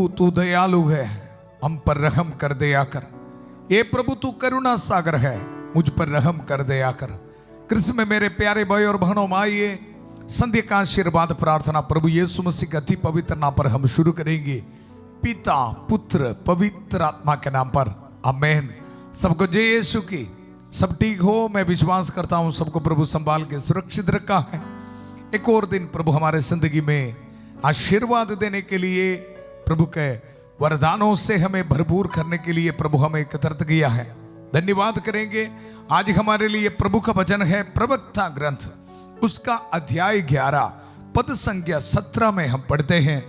तू दयालु है, हम पर रहम कर दया कर। ये प्रभु तू करुणा सागर है, मुझ पर रहम कर दया कर। कृष्ण में मेरे प्यारे भाई और बहनों, आइए संध्या का आशीर्वाद प्रार्थना प्रभु यीशु मसीह के अति पवित्र नाम पर हम शुरू करेंगे। पिता पुत्र पवित्र आत्मा के नाम पर आमेन। सबको जय यीशु की। सब ठीक हो, मैं विश्वास करता हूं सबको प्रभु संभाल के सुरक्षित रखा है। एक और दिन प्रभु हमारे जिंदगी में आशीर्वाद देने के लिए, प्रभु के वरदानों से हमें भरपूर करने के लिए प्रभु हमें एकत्रित किया है। धन्यवाद करेंगे। आज हमारे लिए प्रभु का वचन है प्रवक्ता ग्रंथ, उसका अध्याय 11 पद संख्या 17 में हम पढ़ते हैं,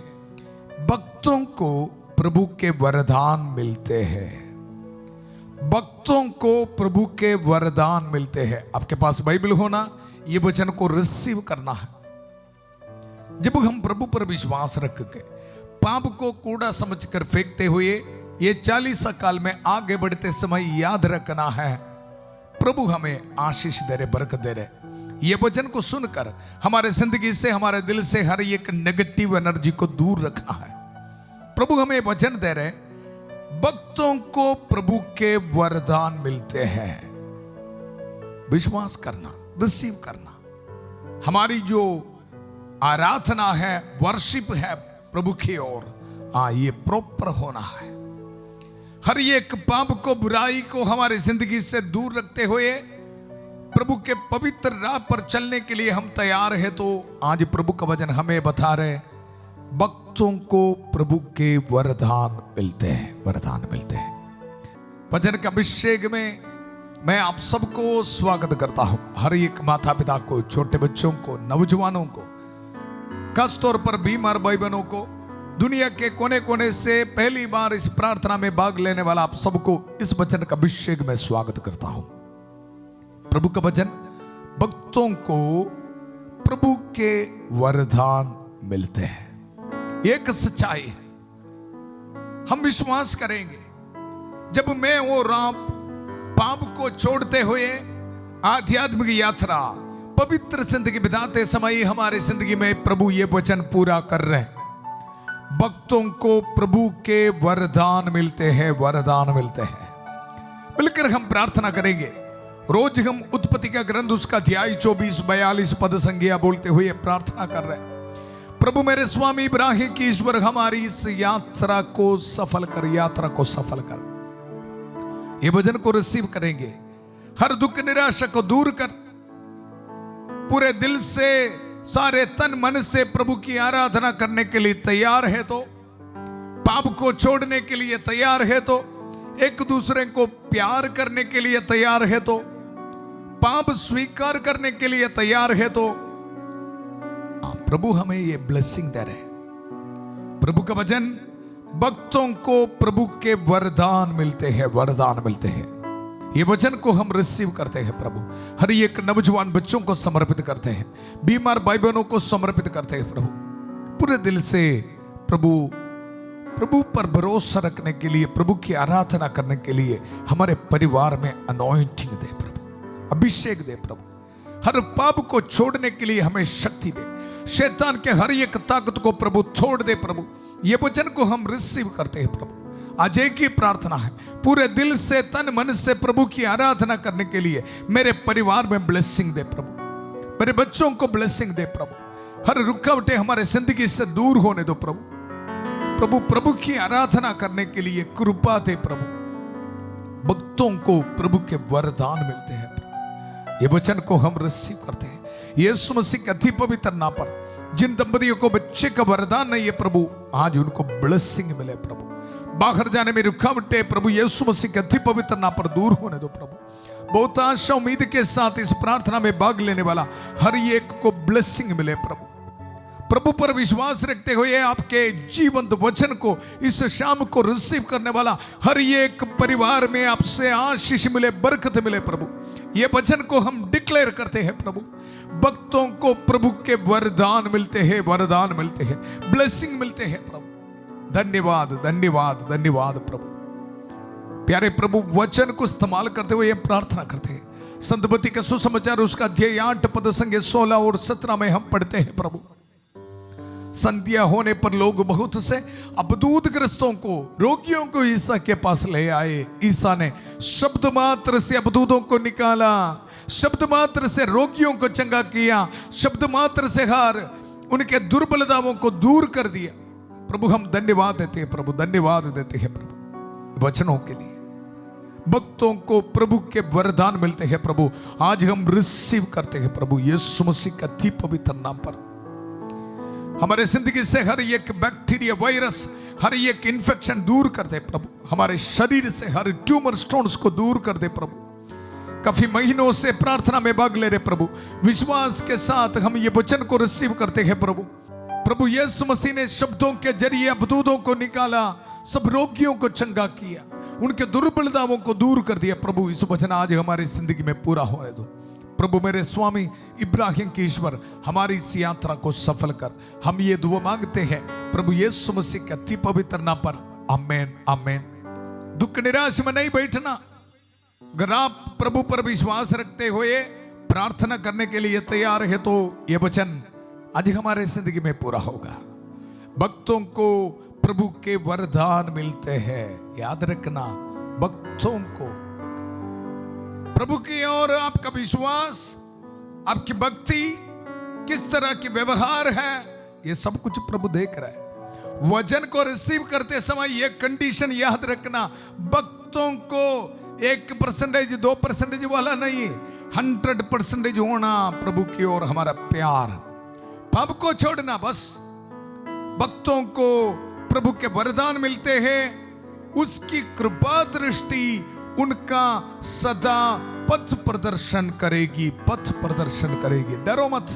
भक्तों को प्रभु के वरदान मिलते हैं। भक्तों को प्रभु के वरदान मिलते हैं। आपके पास बाइबल होना, ये वचन को रिसीव करना है। जब हम प्रभु पर विश्वास रख के पाप को कूड़ा समझकर फेंकते हुए ये 40 काल में आगे बढ़ते समय याद रखना है, प्रभु हमें आशीष दे रहे, बरकत दे रहे। ये वचन को सुनकर हमारे जिंदगी से, हमारे दिल से हर एक नेगेटिव एनर्जी को दूर रखना है। प्रभु हमें वचन दे रहे, भक्तों को प्रभु के वरदान मिलते हैं। विश्वास करना, रिसीव करना। हमारी जो आराधना है, वर्शिप है प्रभु की ओर, ये प्रॉपर होना है। हर एक पाप को, बुराई को हमारी जिंदगी से दूर रखते हुए प्रभु के पवित्र राह पर चलने के लिए हम तैयार हैं। तो आज प्रभु का वचन हमें बता रहे, भक्तों को प्रभु के वरदान मिलते हैं, वरदान मिलते हैं। वचन के अभिषेक में मैं आप सबको स्वागत करता हूं। हर एक माता पिता को, छोटे बच्चों को, नौजवानों को, खास तौर पर बीमार भाई बहनों को, दुनिया के कोने कोने से पहली बार इस प्रार्थना में भाग लेने वाला आप सबको इस वचन का अभिषेक में स्वागत करता हूं। प्रभु का वचन, भक्तों को प्रभु के वरदान मिलते हैं। एक सच्चाई है, हम विश्वास करेंगे जब मैं और आप पाप को छोड़ते हुए आध्यात्मिक यात्रा, पवित्र जिंदगी बिताते समय हमारे जिंदगी में प्रभु ये वचन पूरा कर रहे हैं। भक्तों को प्रभु के वरदान मिलते हैं, वरदान मिलते हैं। मिलकर हम प्रार्थना करेंगे। रोज हम उत्पत्ति का ग्रंथ उसका अध्याय 24-42 पद संख्या बोलते हुए प्रार्थना कर रहे हैं, प्रभु मेरे स्वामी इब्राहिम की ईश्वर, हमारी इस यात्रा को सफल कर, यात्रा को सफल कर। ये वचन को रिसीव करेंगे। हर दुख निराशा को दूर कर, पूरे दिल से, सारे तन मन से प्रभु की आराधना करने के लिए तैयार है तो, पाप को छोड़ने के लिए तैयार है तो, एक दूसरे को प्यार करने के लिए तैयार है तो, पाप स्वीकार करने के लिए तैयार है तो, प्रभु हमें ये ब्लेसिंग दे रहे। प्रभु का वचन, भक्तों को प्रभु के वरदान मिलते हैं, वरदान मिलते हैं। ये वचन को हम रिसीव करते हैं। प्रभु हर एक नौजवान बच्चों को समर्पित करते हैं, बीमार भाई बहनों को समर्पित करते हैं। प्रभु पूरे दिल से प्रभु पर भरोसा रखने के लिए, प्रभु की आराधना करने के लिए हमारे परिवार में अनॉइंटिंग दे प्रभु, अभिषेक दे प्रभु। हर पाप को छोड़ने के लिए हमें शक्ति दे, शैतान के हर एक ताकत को प्रभु छोड़ दे प्रभु। ये वचन को हम रिसीव करते हैं प्रभु। आज एक ही प्रार्थना है, पूरे दिल से, तन मन से प्रभु की आराधना करने के लिए मेरे परिवार में ब्लेसिंग दे प्रभु, मेरे बच्चों को ब्लेसिंग दे प्रभु। हर रुकावटें हमारे जिंदगी से दूर होने दो प्रभु। प्रभु की आराधना करने के लिए कृपा दे प्रभु। भक्तों को प्रभु के वरदान मिलते हैं प्रभु। ये वचन को हम रिसीव करते हैं। यीशु मसीह के अति पवित्र नाम पर जिन दंपतियों को बच्चे का वरदान नहीं है प्रभु, आज उनको ब्लेसिंग मिले प्रभु। बाहर जाने में रुकावटें प्रभु यीशु मसीह के अति पवित्र नाम पर दूर होने दो प्रभु। बहुत आशा उम्मीद के साथ इस प्रार्थना में भाग लेने वाला हर एक को ब्लेसिंग मिले प्रभु। प्रभु पर विश्वास रखते हुए आपके जीवंत वचन को इस शाम को रिसीव करने वाला हर एक परिवार में आपसे आशीष मिले, बरकत मिले प्रभु। ये वचन को हम डिक्लेयर करते हैं प्रभु। भक्तों को प्रभु के वरदान मिलते हैं, वरदान मिलते हैं, ब्लेसिंग मिलते हैं प्रभु। धन्यवाद, धन्यवाद, धन्यवाद प्रभु। प्यारे प्रभु, वचन को इस्तेमाल करते हुए यह प्रार्थना करते हैं। संतबत्ती का सुसमाचार उसका अध्याय 8 पद संख्या 16 और 17 में हम पढ़ते हैं प्रभु, संध्या होने पर लोग बहुत से अबदूतग्रस्तों को, रोगियों को ईसा के पास ले आए। ईसा ने शब्द मात्र से अबदूतों को निकाला, शब्द मात्र से रोगियों को चंगा किया, शब्द मात्र से हर उनके दुर्बलताओं को दूर कर दिया। प्रभु हम धन्यवाद देते हैं, प्रभु धन्यवाद देते हैं प्रभु वचनों के लिए। भक्तों को प्रभु के वरदान मिलते हैं प्रभु, आज हम रिसीव करते हैं प्रभु यीशु मसीह का अति पवित्र नाम पर। हमारे जिंदगी से हर एक बैक्टीरिया, वायरस, हर एक इंफेक्शन दूर कर दे प्रभु। हमारे शरीर से हर ट्यूमर स्टोन्स को दूर कर दे प्रभु। काफी महीनों से प्रार्थना में भाग ले रहे प्रभु, विश्वास के साथ हम ये वचन को रिसीव करते हैं प्रभु। प्रभु यीशु मसीह ने शब्दों के जरिए अबदूतों को निकाला, सब रोगियों को चंगा किया, उनके दुर्बलताओं को दूर कर दिया। प्रभु इस वचन आज हमारी जिंदगी में पूरा होने दो प्रभु। मेरे स्वामी इब्राहिम के ईश्वर, हमारी इस यात्रा को सफल कर, हम ये दुआ मांगते हैं प्रभु यीशु मसीह के अति पवित्र नाम पर, आमेन आमेन। दुख निराश में नहीं बैठना। अगर आप प्रभु पर विश्वास रखते हुए प्रार्थना करने के लिए तैयार है तो ये वचन आज हमारे जिंदगी में पूरा होगा। भक्तों को प्रभु के वरदान मिलते हैं, याद रखना। भक्तों को प्रभु की ओर आपका विश्वास, आपकी भक्ति, किस तरह की व्यवहार है, ये सब कुछ प्रभु देख रहा है। वचन को रिसीव करते समय ये कंडीशन याद रखना, भक्तों को 1% 2% वाला नहीं, 100% होना प्रभु की ओर हमारा प्यार। पाप को छोड़ना बस। भक्तों को प्रभु के वरदान मिलते हैं, उसकी कृपा दृष्टि उनका सदा पथ प्रदर्शन करेगी, पथ प्रदर्शन करेगी। डरो मत,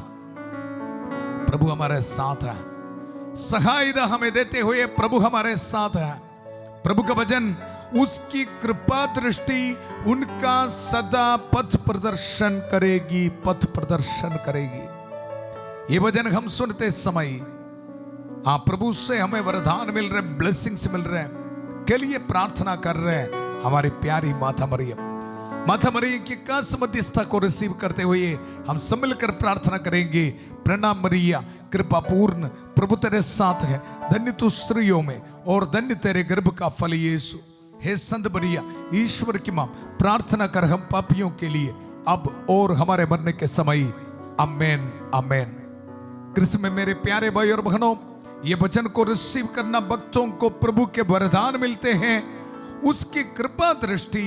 प्रभु हमारे साथ है। सहायता हमें देते हुए प्रभु हमारे साथ है। प्रभु का वचन, उसकी कृपा दृष्टि उनका सदा पथ प्रदर्शन करेगी, पथ प्रदर्शन करेगी। ये वचन हम सुनते समय प्रभु से हमें वरदान मिल रहे, ब्लेसिंग्स मिल रहे हैं, के लिए प्रार्थना कर रहे हैं। हमारी प्यारी माता मरियम की कास मध्यस्थता को रिसीव करते हुए हम सब मिलकर प्रार्थना करेंगे। प्रणाम मरिया, कृपा पूर्ण, प्रभु तेरे साथ है, धन्य तू स्त्रियों में और धन्य तेरे गर्भ का फल यीशु। हे संत मरिया, ईश्वर की मां, प्रार्थना कर हम पापियों के लिए अब और हमारे मरने के समय। आमेन आमेन। कृष्ण में मेरे प्यारे भाई और बहनों, ये वचन को रिसीव करना, भक्तों को प्रभु के वरदान मिलते हैं, उसकी कृपा दृष्टि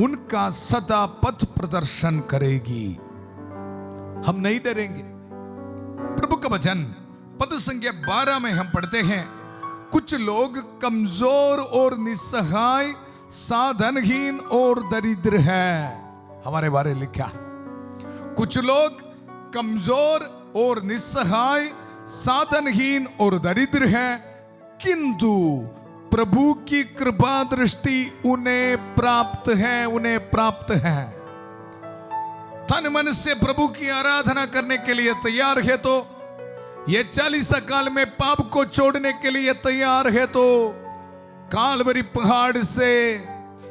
उनका सदा पथ प्रदर्शन करेगी। हम नहीं डरेंगे। प्रभु का वचन पद संख्या 12 में हम पढ़ते हैं, कुछ लोग कमजोर और निस्सहाय, साधनहीन और दरिद्र हैं। हमारे बारे लिखा, कुछ लोग कमजोर और निस्सहाय, साधनहीन और दरिद्र हैं, किंतु प्रभु की कृपा दृष्टि उन्हें प्राप्त है, उन्हें प्राप्त है। तन मन से प्रभु की आराधना करने के लिए तैयार है तो, ये 40 काल में पाप को छोड़ने के लिए तैयार है तो, कालवरी पहाड़ से,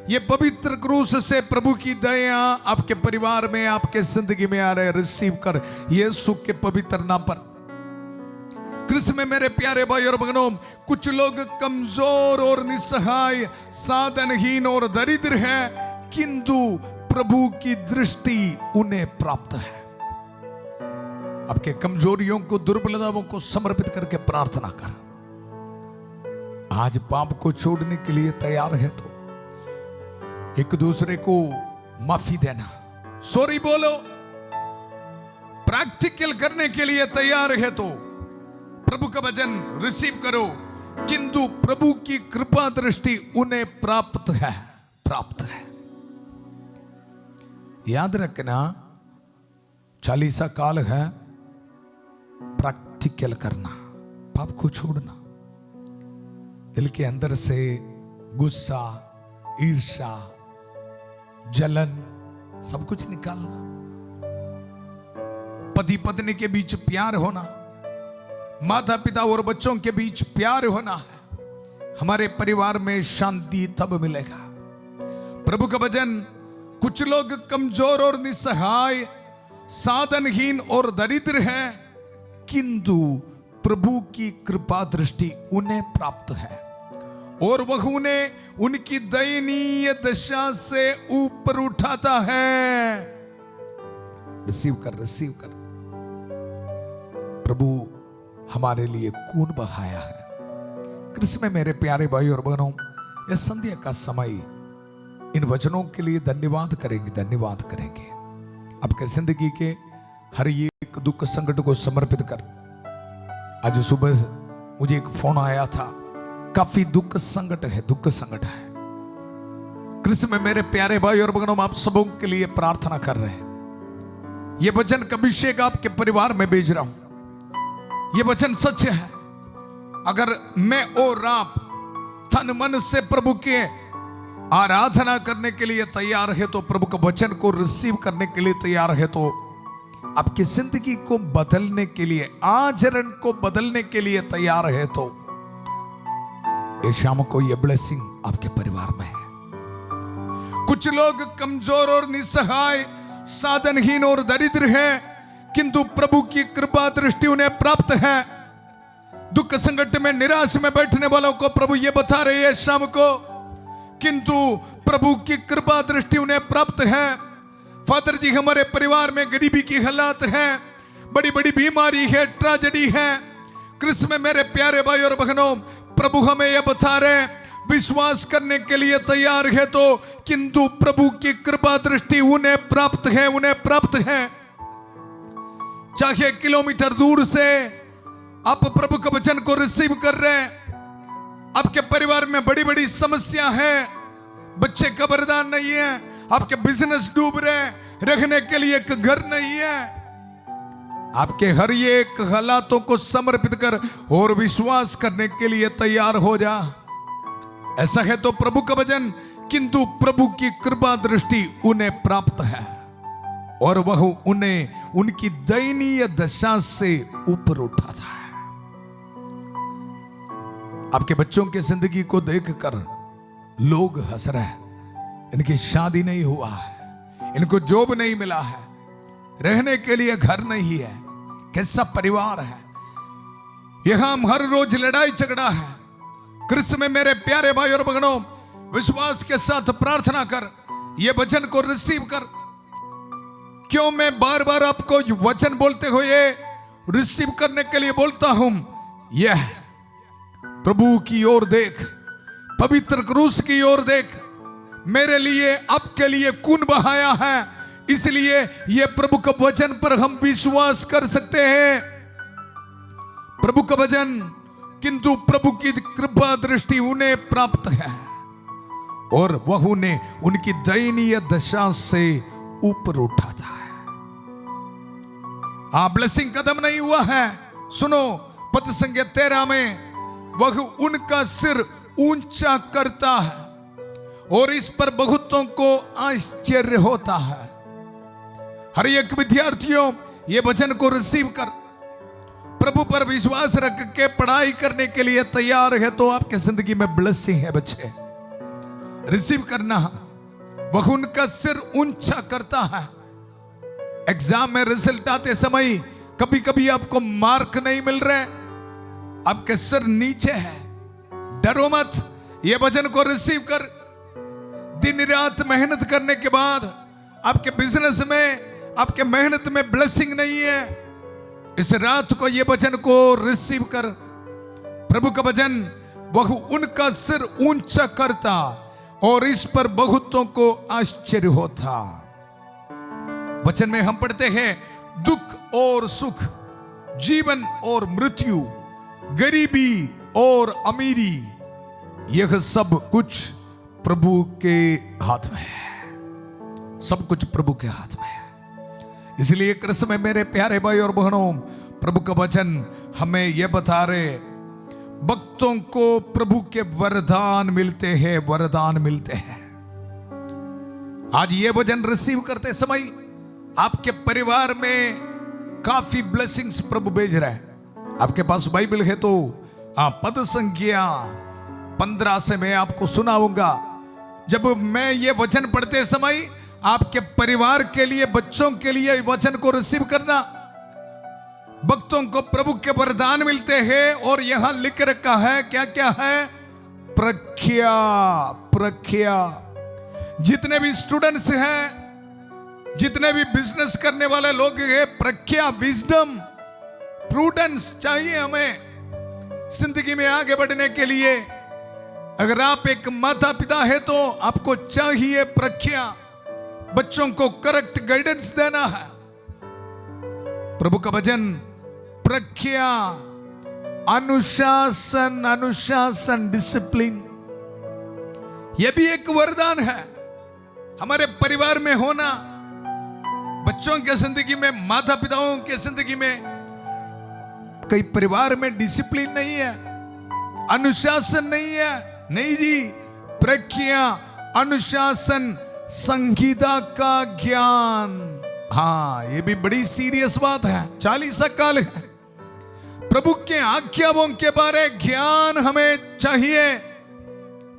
ये पवित्र क्रूस से प्रभु की दया आपके परिवार में, आपके जिंदगी में आ रहे, रिसीव कर यीशु के पवित्र नाम पर। कृष्ण में मेरे प्यारे भाई और बहनों, कुछ लोग कमजोर और निस्सहाय, साधनहीन और दरिद्र हैं, किंतु प्रभु की दृष्टि उन्हें प्राप्त है। आपके कमजोरियों को, दुर्बलताओं को समर्पित करके प्रार्थना कर। आज पाप को छोड़ने के लिए तैयार है तो एक दूसरे को माफी देना, सॉरी बोलो। प्रैक्टिकल करने के लिए तैयार है तो प्रभु का वचन रिसीव करो, किंतु प्रभु की कृपा दृष्टि उन्हें प्राप्त है, प्राप्त है। याद रखना, 40 काल है प्रैक्टिकल करना, पाप को छोड़ना, दिल के अंदर से गुस्सा, ईर्ष्या, जलन, सब कुछ निकालना। पति पत्नी के बीच प्यार होना, माता पिता और बच्चों के बीच प्यार होना है। हमारे परिवार में शांति तब मिलेगा। प्रभु का वचन, कुछ लोग कमजोर और निस्सहाय, साधनहीन और दरिद्र हैं, किंतु प्रभु की कृपा दृष्टि उन्हें प्राप्त है और वह उन्हें उनकी दयनीय दशा से ऊपर उठाता है। रिसीव कर। प्रभु हमारे लिए खून बहाया है। कृष्ण में मेरे प्यारे भाई और बहनों, यह संध्या का समय इन वचनों के लिए धन्यवाद करेंगे। आपके जिंदगी के हर एक दुख संकट को समर्पित कर। आज सुबह मुझे एक फोन आया था, काफी दुख संकट है। कृष्ण में मेरे प्यारे भाई और बहनों, आप सबों के लिए प्रार्थना कर रहे हैं। यह वचन का अभिषेक आपके परिवार में भेज रहा हूं। यह वचन सच है। अगर मैं और आप तन मन से प्रभु के आराधना करने के लिए तैयार है, तो प्रभु के वचन को रिसीव करने के लिए तैयार है, तो आपकी जिंदगी को बदलने के लिए, आचरण को बदलने के लिए तैयार है, तो ये शाम को ये ब्लेसिंग आपके परिवार में है। कुछ लोग कमजोर और निसहाय, साधनहीन और दरिद्र हैं, किंतु प्रभु की कृपा दृष्टि उन्हें प्राप्त है। दुख संकट में, निराश में बैठने वालों को प्रभु ये बता रहे हैं शाम को, किंतु प्रभु की कृपा दृष्टि उन्हें प्राप्त है। फादर जी, हमारे परिवार में गरीबी की हालात है, बड़ी बड़ी बीमारी है, ट्रेजेडी है। कृष्ण में मेरे प्यारे भाई और बहनों, प्रभु हमें यह बता रहे, विश्वास करने के लिए तैयार है तो, किंतु प्रभु की कृपा दृष्टि उन्हें प्राप्त है। चाहे किलोमीटर दूर से आप प्रभु के वचन को रिसीव कर रहे हैं, आपके परिवार में बड़ी बड़ी समस्या है, बच्चे का वरदान नहीं है, आपके बिजनेस डूब रहे, रहने के लिए एक घर नहीं है, आपके हर एक हालातों को समर्पित कर और विश्वास करने के लिए तैयार हो जा। ऐसा है तो प्रभु का वचन, किंतु प्रभु की कृपा दृष्टि उन्हें प्राप्त है और वह उन्हें उनकी दयनीय दशा से ऊपर उठाता है। आपके बच्चों की जिंदगी को देखकर लोग हंस रहे हैं, इनकी शादी नहीं हुआ है, इनको जॉब नहीं मिला है, रहने के लिए घर नहीं है, कैसा परिवार है, यहां हर रोज लड़ाई झगड़ा है। कृष्ण में मेरे प्यारे भाई और बहनों, विश्वास के साथ प्रार्थना कर, ये वचन को रिसीव कर। क्यों मैं बार बार आपको वचन बोलते हुए रिसीव करने के लिए बोलता हूं? यह प्रभु की ओर देख, पवित्र क्रूस की ओर देख, मेरे लिए, आपके लिए खून बहाया है, इसलिए यह प्रभु के वचन पर हम विश्वास कर सकते हैं। प्रभु का वचन, किंतु प्रभु की कृपा दृष्टि उन्हें प्राप्त है और वह उन्हें उनकी दयनीय दशा से ऊपर उठाता है। ब्लेसिंग खत्म नहीं हुआ है। सुनो, पद संख्या 13 में, वह उनका सिर ऊंचा करता है और इस पर बहुतों को आश्चर्य होता है। हर एक विद्यार्थियों, ये वचन को रिसीव कर, प्रभु पर विश्वास रख के पढ़ाई करने के लिए तैयार है तो आपके जिंदगी में ब्लेसिंग है। बच्चे, रिसीव करना। वह उनका सिर ऊंचा करता है। एग्जाम में रिजल्ट आते समय कभी कभी आपको मार्क नहीं मिल रहे, आपके सिर नीचे है, डरो मत, ये वचन को रिसीव कर। दिन रात मेहनत करने के बाद आपके बिजनेस में, आपके मेहनत में ब्लेसिंग नहीं है, इस रात को ये वचन को रिसीव कर। प्रभु का वचन, वह उनका सिर ऊंचा करता और इस पर बहुतों को आश्चर्य होता। वचन में हम पढ़ते हैं, दुख और सुख, जीवन और मृत्यु, गरीबी और अमीरी, यह सब कुछ प्रभु के हाथ में है। सब कुछ प्रभु के हाथ में है। इसलिए कृष्ण में मेरे प्यारे भाई और बहनों, प्रभु का वचन हमें यह बता रहे, भक्तों को प्रभु के वरदान मिलते हैं, वरदान मिलते हैं। आज ये वचन रिसीव करते समय आपके परिवार में काफी ब्लेसिंग्स प्रभु भेज रहे हैं। आपके पास बाइबल है तो पद संख्या 15 से मैं आपको सुनाऊंगा। जब मैं ये वचन पढ़ते समय आपके परिवार के लिए, बच्चों के लिए वचन को रिसीव करना। भक्तों को प्रभु के वरदान मिलते हैं और यहां लिख रखा है क्या क्या है? प्रख्या, प्रख्या। जितने भी स्टूडेंट्स हैं, जितने भी बिजनेस करने वाले लोग हैं, प्रख्या, विजडम, प्रूडेंस चाहिए हमें जिंदगी में आगे बढ़ने के लिए। अगर आप एक माता पिता है तो आपको चाहिए प्रख्या, बच्चों को करेक्ट गाइडेंस देना है। प्रभु का वचन प्रख्या, अनुशासन, अनुशासन, डिसिप्लिन, यह भी एक वरदान है हमारे परिवार में होना। बच्चों के जिंदगी में, माता पिताओं के जिंदगी में कई परिवार में डिसिप्लिन नहीं है, अनुशासन नहीं है। नहीं जी, प्रख्या, अनुशासन, संहिता का ज्ञान, हाँ ये भी बड़ी सीरियस बात है। 40 साल है, प्रभु के आज्ञाओं के बारे ज्ञान हमें चाहिए।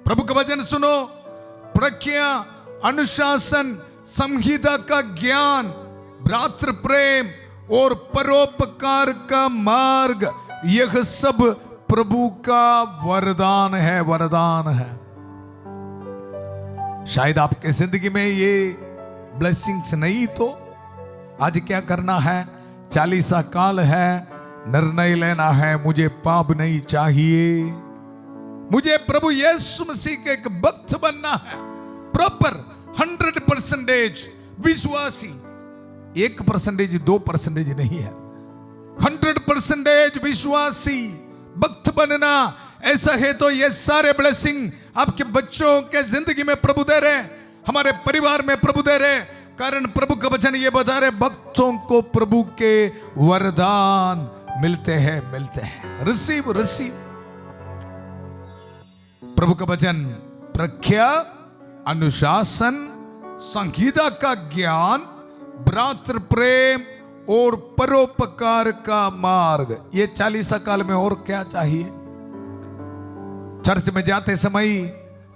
प्रभु का वचन सुनो, प्रख्या, अनुशासन, संहिता का ज्ञान, भ्रातृ प्रेम और परोपकार का मार्ग, यह सब प्रभु का वरदान है, वरदान है। शायद आपके जिंदगी में ये ब्लेसिंग्स नहीं तो आज क्या करना है? 40 साल है, निर्णय लेना है, मुझे पाप नहीं चाहिए, मुझे प्रभु यीशु मसीह के एक भक्त बनना है। प्रॉपर 100% विश्वासी, 1%, 2% नहीं है, 100% विश्वासी भक्त बनना। ऐसा है तो ये सारे ब्लेसिंग आपके बच्चों के जिंदगी में प्रभु दे रहे, हमारे परिवार में प्रभु दे रहे। कारण प्रभु का वचन ये बता रहे, भक्तों को प्रभु के वरदान मिलते हैं, मिलते हैं। Receive, receive. प्रभु का वचन प्रख्या, अनुशासन, संहिता का ज्ञान, भ्रातृ प्रेम और परोपकार का मार्ग। ये 40 साल में और क्या चाहिए? चर्च में जाते समय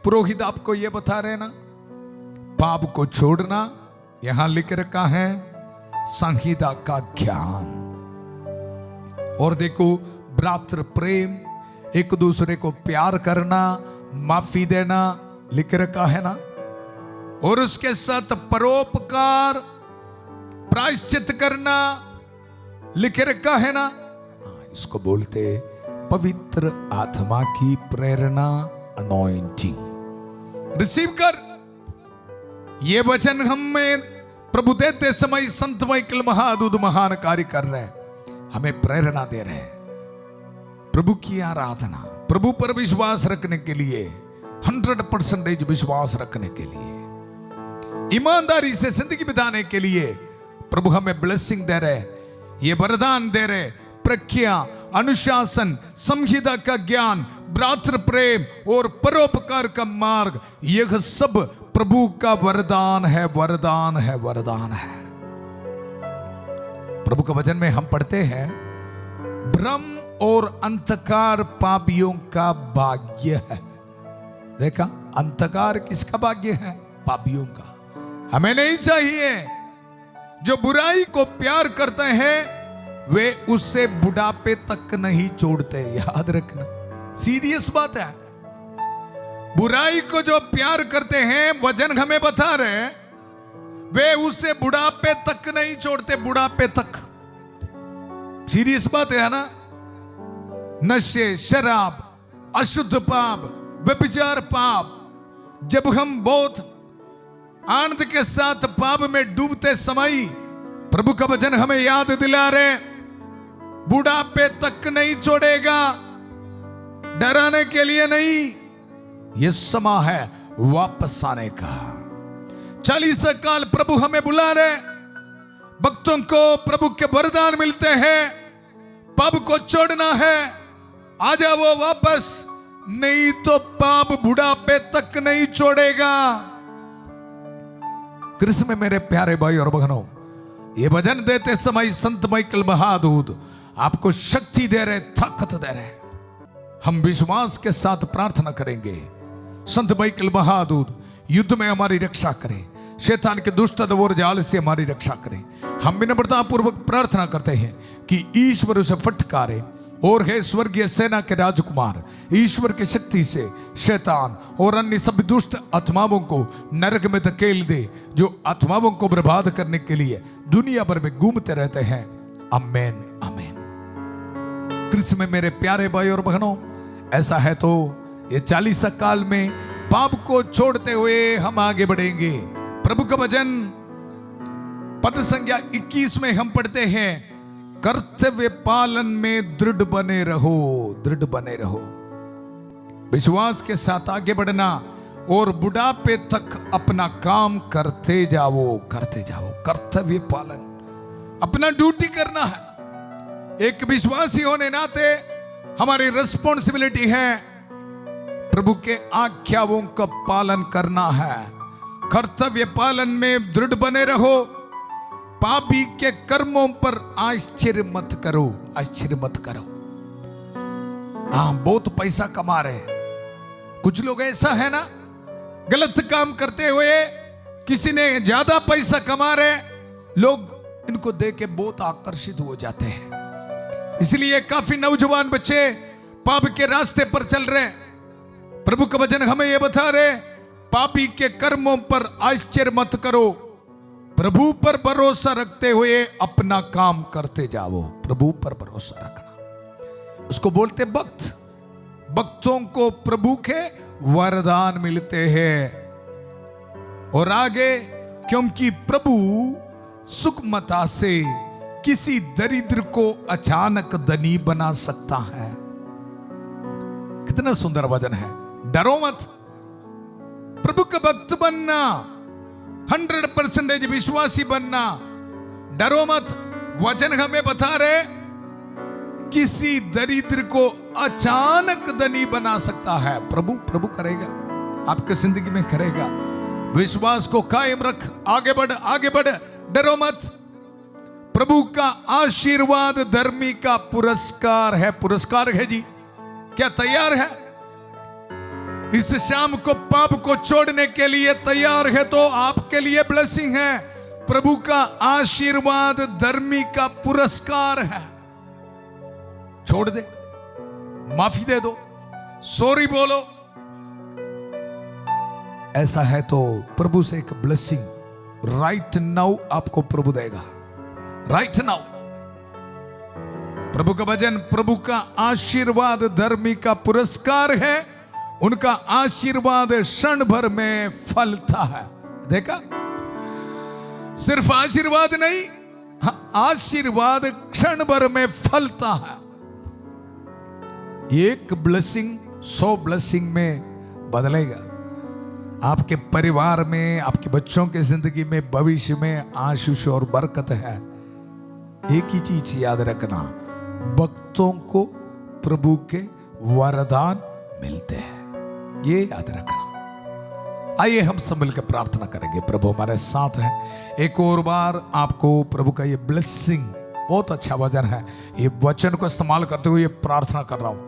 पुरोहित आपको ये बता रहे ना, पाप को छोड़ना, यहां लिख रखा है संहिता का ज्ञान। और देखो, भ्रातृ प्रेम, एक दूसरे को प्यार करना, माफी देना, लिख रखा है ना। और उसके साथ परोपकार, प्रायश्चित करना, लिख रखा है ना। इसको बोलते पवित्र आत्मा की प्रेरणा, अनॉइंटिंग। रिसीव कर। ये वचन हमें प्रभु देते समय संत माइकल महादूत महान कार्य कर रहे हैं, हमें प्रेरणा दे रहे हैं। प्रभु की आराधना, प्रभु पर विश्वास रखने के लिए, 100% विश्वास रखने के लिए, ईमानदारी से जिंदगी बिताने के लिए प्रभु हमें ब्लेसिंग दे रहे, ये वरदान दे रहे। प्रख्या, अनुशासन, संहिता का ज्ञान, भ्रातृ प्रेम और परोपकार का मार्ग, यह सब प्रभु का वरदान है, वरदान है, वरदान है। प्रभु का वचन में हम पढ़ते हैं, भ्रम और अंधकार पापियों का भाग्य है। देखा, अंधकार किसका भाग्य है? पापियों का। हमें नहीं चाहिए। जो बुराई को प्यार करते हैं वे उससे बुढ़ापे तक नहीं छोड़ते, याद रखना, सीरियस बात है। बुराई को जो प्यार करते हैं, वचन हमें बता रहे, वे उससे बुढ़ापे तक नहीं छोड़ते, बुढ़ापे तक। सीरियस बात है ना। नशे, शराब, अशुद्ध पाप, व्यभिचार पाप, जब हम बहुत आनंद के साथ पाप में डूबते समय प्रभु का वचन हमें याद दिला रहे, बुढ़ापे तक नहीं छोड़ेगा, डराने के लिए नहीं। यह समय है वापस आने का। 40 साल प्रभु हमें बुला रहे, भक्तों को प्रभु के वरदान मिलते हैं, पाप को छोड़ना है, आ जाओ वापस, नहीं तो पाप बुढ़ापे तक नहीं छोड़ेगा। कृष्ण में मेरे प्यारे भाई और बहनों, ये वचन देते समय संत माइकल महादूत आपको शक्ति दे रहे, ताकत दे रहे। हम विश्वास के साथ प्रार्थना करेंगे, संत माइकल महादूत युद्ध में हमारी रक्षा करें, शैतान के दुष्ट और जाल से हमारी रक्षा करें। हम विनम्रता पूर्वक प्रार्थना करते हैं कि ईश्वर उसे फटकारे। और हे स्वर्गीय सेना के राजकुमार, ईश्वर की शक्ति से शैतान और अन्य सभी दुष्ट आत्माओं को नरक में धकेल दे, जो आत्माओं को बर्बाद करने के लिए दुनिया भर में घूमते रहते हैं। आमेन आमेन। कृष्ण में मेरे प्यारे भाई और बहनों, ऐसा है तो ये 40 काल में पाप को छोड़ते हुए हम आगे बढ़ेंगे। प्रभु का वचन पद संख्या 21 में हम पढ़ते हैं, कर्तव्य पालन में दृढ़ बने रहो, दृढ़ बने रहो। विश्वास के साथ आगे बढ़ना और बुढ़ापे तक अपना काम करते जाओ, करते जाओ। कर्तव्य पालन, अपना ड्यूटी करना है। एक विश्वासी होने नाते हमारी रिस्पॉन्सिबिलिटी है प्रभु के आज्ञाओं का पालन करना है। कर्तव्य पालन में दृढ़ बने रहो। पापी के कर्मों पर आश्चर्य मत करो, आश्चर्य मत करो। हाँ, बहुत पैसा कमा रहे हैं कुछ लोग, ऐसा है ना, गलत काम करते हुए किसी ने ज्यादा पैसा कमा रहे, लोग इनको देख के बहुत आकर्षित हो जाते हैं। इसलिए काफी नौजवान बच्चे पाप के रास्ते पर चल रहे हैं। प्रभु का वचन हमें यह बता रहे, पापी के कर्मों पर आश्चर्य मत करो, प्रभु पर भरोसा रखते हुए अपना काम करते जाओ। प्रभु पर भरोसा रखना, उसको बोलते भक्त। भक्तों को प्रभु के वरदान मिलते हैं। और आगे, क्योंकि प्रभु सुगमता से किसी दरिद्र को अचानक धनी बना सकता है। कितना सुंदर वचन है। डरो मत, प्रभु का भक्त बनना, 100% विश्वासी बनना। डरो मत। वचन हमें बता रहे, किसी दरिद्र को अचानक धनी बना सकता है। प्रभु प्रभु करेगा, आपकी जिंदगी में करेगा। विश्वास को कायम रख, आगे बढ़, आगे बढ़, डरो मत। प्रभु का आशीर्वाद धर्मी का पुरस्कार है। पुरस्कार है जी, क्या तैयार है? इस शाम को पाप को छोड़ने के लिए तैयार है तो आपके लिए ब्लेसिंग है। प्रभु का आशीर्वाद धर्मी का पुरस्कार है। छोड़ दे, माफी दे दो, सॉरी बोलो। ऐसा है तो प्रभु से एक ब्लेसिंग राइट नाउ आपको प्रभु देगा, राइट नाउ। प्रभु का वचन, प्रभु का आशीर्वाद धर्मी का पुरस्कार है, उनका आशीर्वाद क्षण भर में फलता है। देखा, सिर्फ आशीर्वाद नहीं, आशीर्वाद क्षण भर में फलता है। एक ब्लेसिंग 100 ब्लेसिंग में बदलेगा। आपके परिवार में, आपके बच्चों के जिंदगी में, भविष्य में आशीष और बरकत है। एक ही चीज याद रखना, भक्तों को प्रभु के वरदान मिलते हैं, ये याद रखना। आइए हम सब मिलकर प्रार्थना करेंगे। प्रभु हमारे साथ है। एक और बार आपको प्रभु का ये ब्लेसिंग, बहुत अच्छा वचन है, ये वचन को इस्तेमाल करते हुए प्रार्थना कर रहा हूं।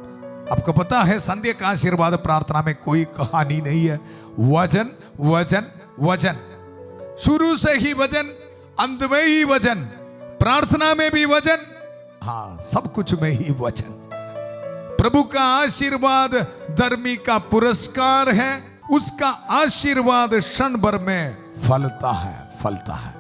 आपको पता है, संध्या का आशीर्वाद प्रार्थना में कोई कहानी नहीं है। वचन वचन वचन, शुरू से ही वचन, अंत में ही वचन, प्रार्थना में भी वचन, हाँ, सब कुछ में ही वचन। प्रभु का आशीर्वाद धर्मी का पुरस्कार है, उसका आशीर्वाद क्षण भर में फलता है, फलता है।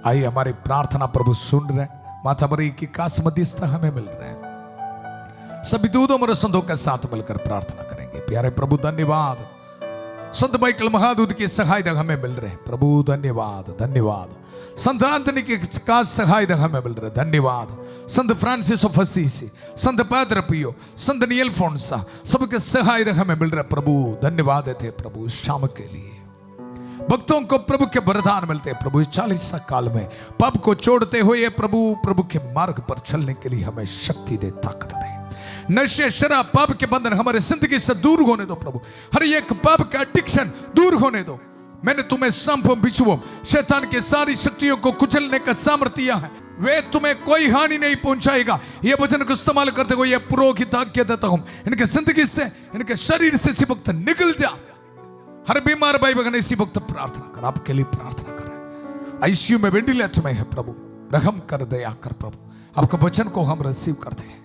आइए हमारी प्रार्थना प्रभु सुन रहे हैं। माता मरी की कास मध्यस्थ हमें मिल रहे हैं। सभी दूतों और संतों के साथ मिलकर प्रार्थना करेंगे। प्यारे प्रभु धन्यवाद, संत माइकल महादूत की सहायता हमें मिल रहे हैं। प्रभु धन्यवाद, धन्यवाद। संत आंतनी की सहायता हमें मिल रहे, धन्यवाद। संत फ्रांसिस ऑफ असीसी, संत पैदर पियो, संत नियल फोन्सा, सबके सहायता हमें मिल रहे। प्रभु धन्यवाद देते प्रभु इस शाम के लिए। भक्तों को प्रभु के वरदान मिलते हैं। प्रभु इस 40 काल में पाप को छोड़ते हुए प्रभु के मार्ग पर चलने के लिए हमें शक्ति दे, ताकत दे। नशे, शराब, पाप के बंधन हमारे जिंदगी से दूर होने दो प्रभु। हर एक पाप का एडिक्शन दूर होने दो। मैंने तुम्हें सांपों, बिच्छुओं, शैतान की सारी शक्तियों को कुचलने का सामर्थ्य दिया है, वे तुम्हें कोई हानि नहीं पहुंचाएगा। ये वचन को इस्तेमाल करते हुए ये पुरोहित आज्ञा देता हूं, इनके जिंदगी से, इनके शरीर से चिपकते निकल जा। हर बीमार भाई बहन इसी वक्त प्रार्थना कर, आपके लिए प्रार्थना करें। आईसीयू में, वेंटिलेटर में है प्रभु, रहम कर, दया कर प्रभु। आपका वचन को हम रिसीव करते हैं,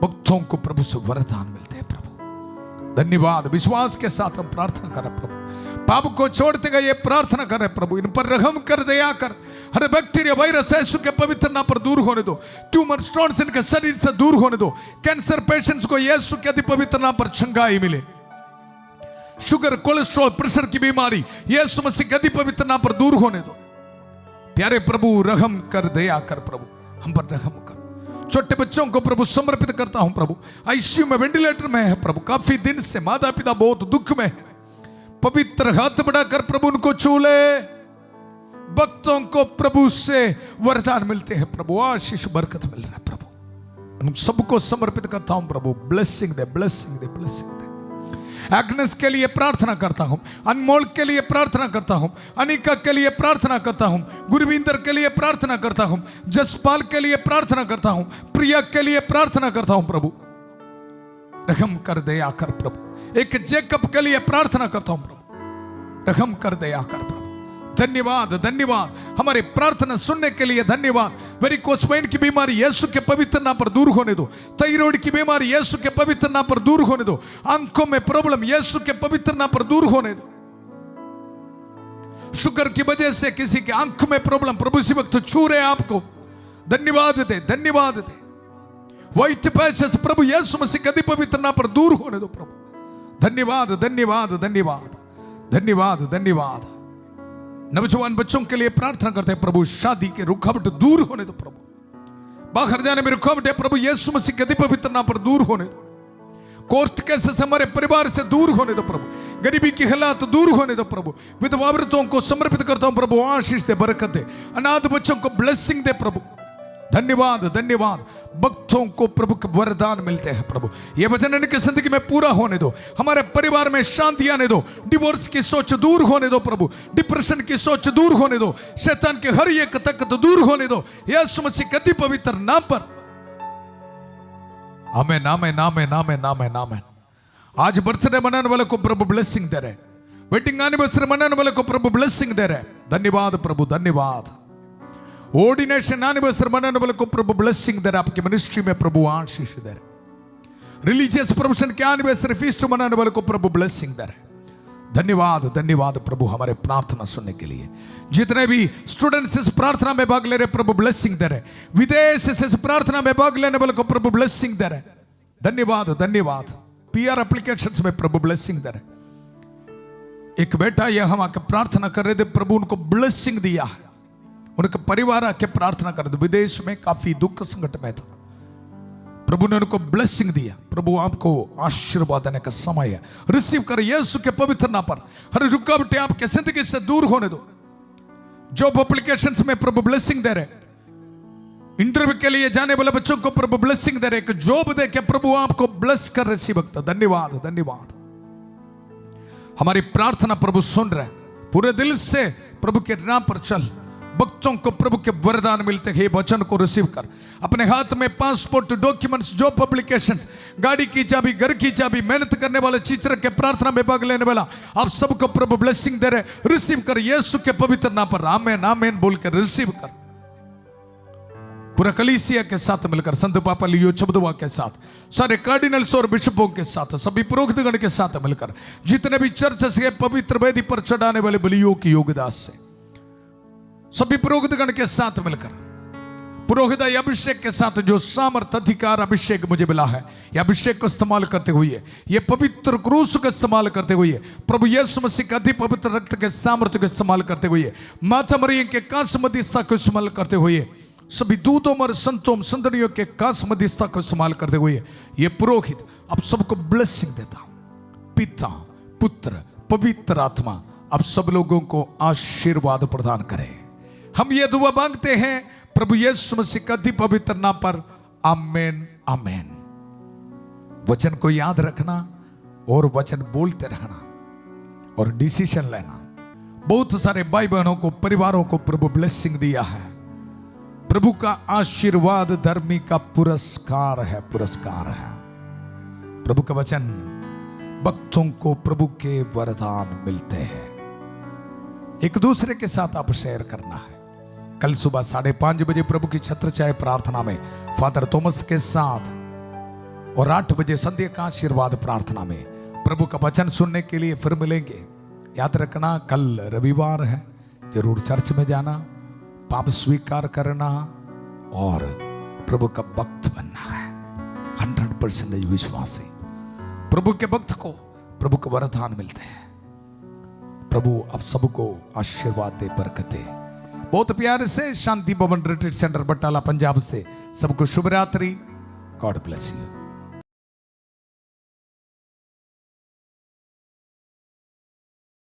भक्तों को प्रभु से वरदान मिलते हैं प्रभु। धन्यवाद। विश्वास के साथ हम प्रार्थना करें प्रभु, पाप को छोड़ते गए ये प्रार्थना करें प्रभु, इन पर रहम कर, दया कर। हर बैक्टीरिया, वायरस यीशु के पवित्र नाम पर दूर होने दो। ट्यूमर, स्टोन्स इनके शरीर से दूर होने दो। कैंसर पेशेंट्स को यीशु के अति पवित्र नाम पर चंगाई मिले। शुगर, कोलेस्ट्रॉल, प्रेशर की बीमारी यीशु मसीह के अति पवित्र नाम पर दूर होने दो। प्यारे प्रभु रहम कर, दया कर प्रभु, हम पर रहम कर। छोटे बच्चों को प्रभु समर्पित करता हूं प्रभु, आईसीयू में, वेंटिलेटर में है प्रभु, काफी दिन से माता पिता बहुत दुख में है। पवित्र हाथ बढ़ाकर प्रभु उनको छू ले। भक्तों को प्रभु से वरदान मिलते हैं प्रभु, आशीष बरकत मिल रहा है प्रभु। उन सबको समर्पित करता हूं प्रभु, ब्लेसिंग दे, ब्लेसिंग दे, ब्लेसिंग दे। एग्नेस के लिए प्रार्थना करता हूं, अनमोल के लिए प्रार्थना करता हूं, अनिका के लिए प्रार्थना करता हूं, गुरविंदर के लिए प्रार्थना करता हूं, जसपाल के लिए प्रार्थना करता हूं, प्रिया के लिए प्रार्थना करता हूं प्रभु, रहम कर, दया कर प्रभु। एक जेकब के लिए प्रार्थना करता हूं प्रभु, रहम कर, दया कर प्रभु। धन्यवाद, धन्यवाद हमारे प्रार्थना सुनने के लिए, धन्यवाद। वेरिकोस वेन की बीमारी यीशु के पवित्र नाम पर दूर होने दो। थायराइड की बीमारी यीशु के पवित्र नाम पर दूर होने दो। आंखों में प्रॉब्लम यीशु के पवित्र नाम पर दूर होने दो। शुगर की वजह से किसी के आंख में प्रॉब्लम, प्रभु इसी वक्त छू रहे आपको, धन्यवाद दे, धन्यवाद दे। व्हाइट पैचेस प्रभु यीशु मसीह के अति पवित्र नाम पर दूर होने दो प्रभु। धन्यवाद, धन्यवाद, धन्यवाद, धन्यवाद, धन्यवाद। नौजवान बच्चों के लिए प्रार्थना करते हैं प्रभु, शादी के रुकावट दूर होने दो प्रभु। बाहर जाने में रुकावट है प्रभु यीशु मसीह के अति पवित्र नाम पर दूर होने दो। कोर्ट केसेस हमारे परिवार से दूर होने दो प्रभु। गरीबी की हालात दूर होने दो प्रभु। विधवा औरतों को समर्पित करता हूं प्रभु, आशीष दे, बरकत दे। अनाथ बच्चों को ब्लेसिंग दे प्रभु। धन्यवाद, धन्यवाद। भक्तों को प्रभु के वरदान मिलते हैं प्रभु। ये वचन इनकी जिंदगी में पूरा होने दो। हमारे परिवार में शांति आने दो। डिवोर्स की सोच दूर होने दो प्रभु। डिप्रेशन की सोच दूर होने दो। शैतान के हर एक ताकत दूर होने दो यीशु मसीह के अति पवित्र नाम पर। आमीन, आमीन, आमीन, आमीन, आमीन, आमीन। आज बर्थडे मनाने वाले को प्रभु ब्लेसिंग दे रहे, वेडिंग एनिवर्सरी मनाने वाले को प्रभु ब्लेसिंग दे रहे। धन्यवाद प्रभु, धन्यवाद। ऑर्डिनेशन एनिवर्सरी मनाने वाले को प्रभु ब्लेसिंग दे रहे, आपकी मिनिस्ट्री में प्रभु आशीष दे रहे। रिलीजियस प्रोफेशन के एनिवर्सरी फीस्ट मनाने वाले को प्रभु ब्लेसिंग दे रहे। धन्यवाद, धन्यवाद प्रभु हमारे प्रार्थना सुनने के लिए। जितने भी स्टूडेंट्स इस प्रार्थना में भाग ले रहे प्रभु ब्लेसिंग दे रहे। विदेश से इस प्रार्थना में भाग लेने वाले को प्रभु ब्लेसिंग दे रहे। धन्यवाद, धन्यवाद। पीआर एप्लीकेशंस में प्रभु ब्लेसिंग दे रहे। एक बेटा यह हम आके प्रार्थना कर रहे थे, प्रभु उनको ब्लेसिंग दिया है। उनके परिवार आके प्रार्थना कर दो, विदेश में काफी दुख संकट में था, प्रभु ने उनको ब्लेसिंग दिया। प्रभु आपको आशीर्वाद देने का समय है, रिसीव कर यीशु के पवित्र नाम पर। हर रुकावटें आपके जिंदगी से दूर होने दो। जॉब एप्लीकेशंस में प्रभु ब्लेसिंग दे रहे। इंटरव्यू के लिए जाने वाले बच्चों को प्रभु ब्लेसिंग दे रहे, कि जॉब दे के प्रभु आपको ब्लेस कर रहे। इसी वक्त धन्यवाद, धन्यवाद। हमारी प्रार्थना प्रभु सुन रहे। पूरे दिल से प्रभु के नाम पर चल। भक्तों को प्रभु के वरदान मिलते हैं। वचन को रिसीव कर। अपने हाथ में पासपोर्ट, डॉक्यूमेंट्स, जॉब एप्लीकेशंस, गाड़ी की चाबी, घर की चाबी, मेहनत करने वाले, चित्र के प्रार्थना में भाग लेने वाला, आप सबको प्रभु ब्लेसिंग दे रहे। रिसीव कर यीशु के पवित्र नाम पर। आमीन, आमीन बोल कर रिसीव कर। पूरा कलीसिया के साथ मिलकर, संत पापा लियो चबदवा के साथ, सारे कार्डिनल्स और बिशपों के साथ, सभी पुरोहितगण के साथ मिलकर, जितने भी चर्च से पवित्र वेदी पर चढ़ाने वाले बलियों की योगदास से, सभी पुरोहितगण के साथ मिलकर, पुरोहित अभिषेक के साथ जो सामर्थ अधिकार अभिषेक मुझे मिला है, यह अभिषेक को इस्तेमाल करते हुए, ये पवित्र क्रूस को इस्तेमाल करते हुए, प्रभु यीशु मसीह का अति पवित्र रक्त के सामर्थ्य को इस्तेमाल करते हुए, माता मरियम के कांस्य मध्यस्थता को इस्तेमाल करते हुए, सभी दूतों और संतों संतनियों के कांस्य मध्यस्थता को इस्तेमाल करते हुए, ये पुरोहित आप सबको ब्लेसिंग देता हूं। पिता, पुत्र, पवित्र आत्मा आप सब लोगों को आशीर्वाद प्रदान करें। हम ये दुआ मांगते हैं प्रभु यीशु मसीह का अति पवित्र नाम पर। आमीन, आमीन। वचन को याद रखना और वचन बोलते रहना और डिसीजन लेना। बहुत सारे भाई बहनों को, परिवारों को प्रभु ब्लेसिंग दिया है। प्रभु का आशीर्वाद धर्मी का पुरस्कार है, पुरस्कार है। प्रभु का वचन भक्तों को प्रभु के वरदान मिलते हैं। एक दूसरे के साथ आप शेयर करना है। कल सुबह 5:30 बजे प्रभु की छत्र छाया प्रार्थना में फादर थॉमस के साथ, और 8 बजे संध्या का आशीर्वाद प्रार्थना में प्रभु का वचन सुनने के लिए फिर मिलेंगे। याद रखना, कल रविवार है, जरूर चर्च में जाना, पाप स्वीकार करना और प्रभु का भक्त बनना है। 100% विश्वासी प्रभु के भक्त को प्रभु के वरदान मिलते हैं। प्रभु आप सबको आशीर्वाद दे, बरकत दे। बहुत प्यार से शांति भवन रिट्रीट सेंटर बटाला पंजाब से सबको शुभ रात्रि। God bless you.